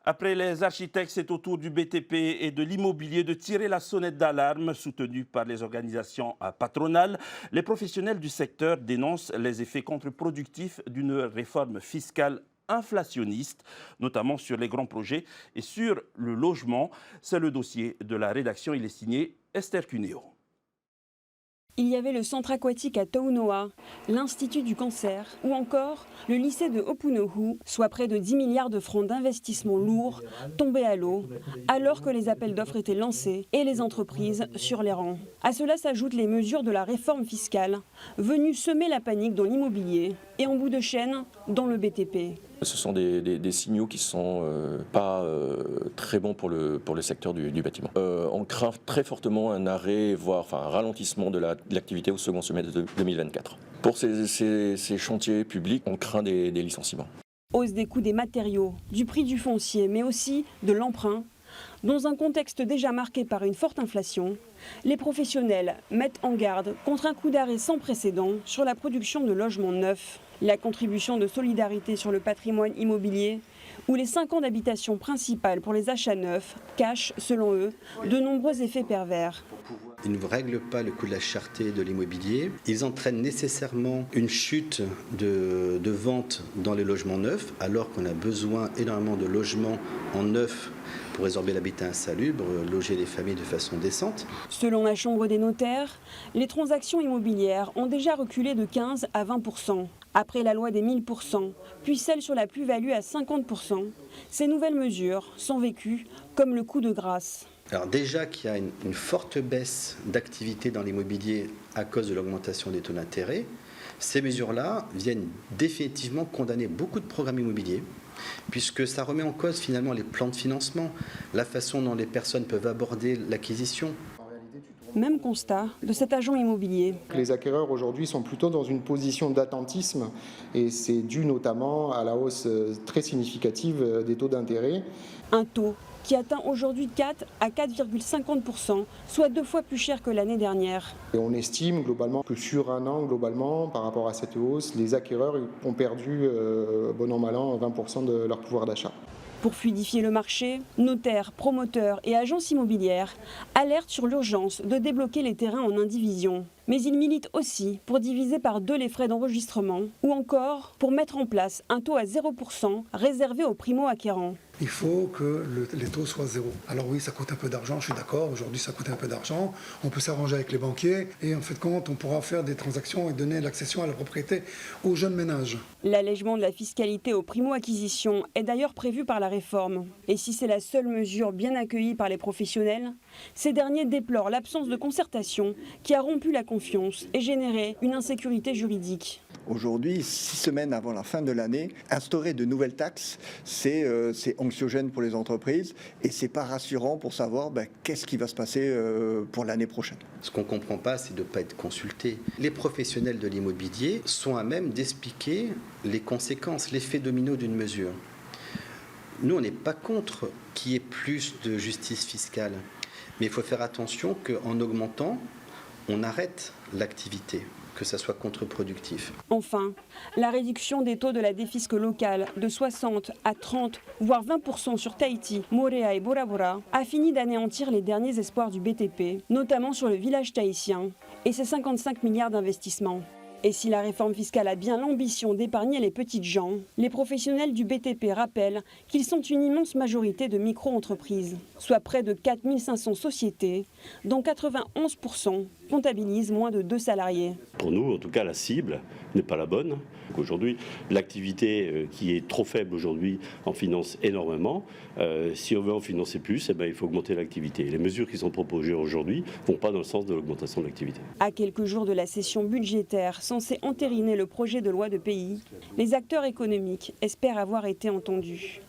Après les architectes, c'est au tour du BTP et de l'immobilier de tirer la sonnette d'alarme. Soutenus par les organisations patronales, les professionnels du secteur dénoncent les effets contre-productifs d'une réforme fiscale inflationniste, notamment sur les grands projets et sur le logement. C'est le dossier de la rédaction. Il est signé Esther Cuneo. Il y avait le centre aquatique à Tounoa, l'Institut du cancer ou encore le lycée de Opunohu, soit près de 10 milliards de francs d'investissement lourds tombés à l'eau alors que les appels d'offres étaient lancés et les entreprises sur les rangs. À cela s'ajoutent les mesures de la réforme fiscale venues semer la panique dans l'immobilier et en bout de chaîne dans le BTP. Ce sont des signaux qui ne sont pas très bons pour le secteur du bâtiment. On craint très fortement un arrêt, voire un ralentissement de l'activité au second semestre de 2024. Pour ces chantiers publics, on craint des licenciements. Hausse des coûts des matériaux, du prix du foncier, mais aussi de l'emprunt. Dans un contexte déjà marqué par une forte inflation, les professionnels mettent en garde contre un coup d'arrêt sans précédent sur la production de logements neufs. La contribution de solidarité sur le patrimoine immobilier ou les 5 ans d'habitation principale pour les achats neufs cachent, selon eux, de nombreux effets pervers. Ils ne règlent pas le coût de la cherté de l'immobilier. Ils entraînent nécessairement une chute de vente dans les logements neufs, alors qu'on a besoin énormément de logements en neuf pour résorber l'habitat insalubre, loger les familles de façon décente. Selon la Chambre des notaires, les transactions immobilières ont déjà reculé de 15 à 20%. Après la loi des 1000%, puis celle sur la plus-value à 50%, ces nouvelles mesures sont vécues comme le coup de grâce. Alors déjà qu'il y a une forte baisse d'activité dans l'immobilier à cause de l'augmentation des taux d'intérêt, ces mesures-là viennent définitivement condamner beaucoup de programmes immobiliers, puisque ça remet en cause finalement les plans de financement, la façon dont les personnes peuvent aborder l'acquisition. Même constat de cet agent immobilier. Les acquéreurs aujourd'hui sont plutôt dans une position d'attentisme et c'est dû notamment à la hausse très significative des taux d'intérêt. Un taux qui atteint aujourd'hui 4 à 4,50%, soit 2 fois plus cher que l'année dernière. Et on estime globalement que sur un an, par rapport à cette hausse, les acquéreurs ont perdu, bon an mal an, 20% de leur pouvoir d'achat. Pour fluidifier le marché, notaires, promoteurs et agences immobilières alertent sur l'urgence de débloquer les terrains en indivision. Mais ils militent aussi pour diviser par 2 les frais d'enregistrement ou encore pour mettre en place un taux à 0% réservé aux primo-acquérants. Il faut que les taux soient zéro. Alors oui, ça coûte un peu d'argent, je suis d'accord, aujourd'hui ça coûte un peu d'argent. On peut s'arranger avec les banquiers et en fait de compte, on pourra faire des transactions et donner l'accession à la propriété aux jeunes ménages. L'allègement de la fiscalité aux primo-acquisitions est d'ailleurs prévu par la réforme. Et si c'est la seule mesure bien accueillie par les professionnels, ces derniers déplorent l'absence de concertation qui a rompu la confiance et généré une insécurité juridique. Aujourd'hui, 6 semaines avant la fin de l'année, instaurer de nouvelles taxes, c'est anxiogène pour les entreprises et c'est pas rassurant pour savoir qu'est-ce qui va se passer pour l'année prochaine. Ce qu'on ne comprend pas, c'est de ne pas être consulté. Les professionnels de l'immobilier sont à même d'expliquer les conséquences, l'effet domino d'une mesure. Nous, on n'est pas contre qu'il y ait plus de justice fiscale, mais il faut faire attention qu'en augmentant, on arrête l'activité, que ça soit contre-productif. Enfin, la réduction des taux de la défisque locale de 60 à 30, voire 20% sur Tahiti, Moorea et Bora Bora a fini d'anéantir les derniers espoirs du BTP, notamment sur le village tahitien et ses 55 milliards d'investissements. Et si la réforme fiscale a bien l'ambition d'épargner les petites gens, les professionnels du BTP rappellent qu'ils sont une immense majorité de micro-entreprises, soit près de 4500 sociétés, dont 91% comptabilisent moins de 2 salariés. Pour nous, en tout cas, la cible n'est pas la bonne. Aujourd'hui, l'activité qui est trop faible aujourd'hui en finance énormément. Si on veut en financer plus, il faut augmenter l'activité. Les mesures qui sont proposées aujourd'hui ne vont pas dans le sens de l'augmentation de l'activité. À quelques jours de la session budgétaire censée entériner le projet de loi de pays, les acteurs économiques espèrent avoir été entendus.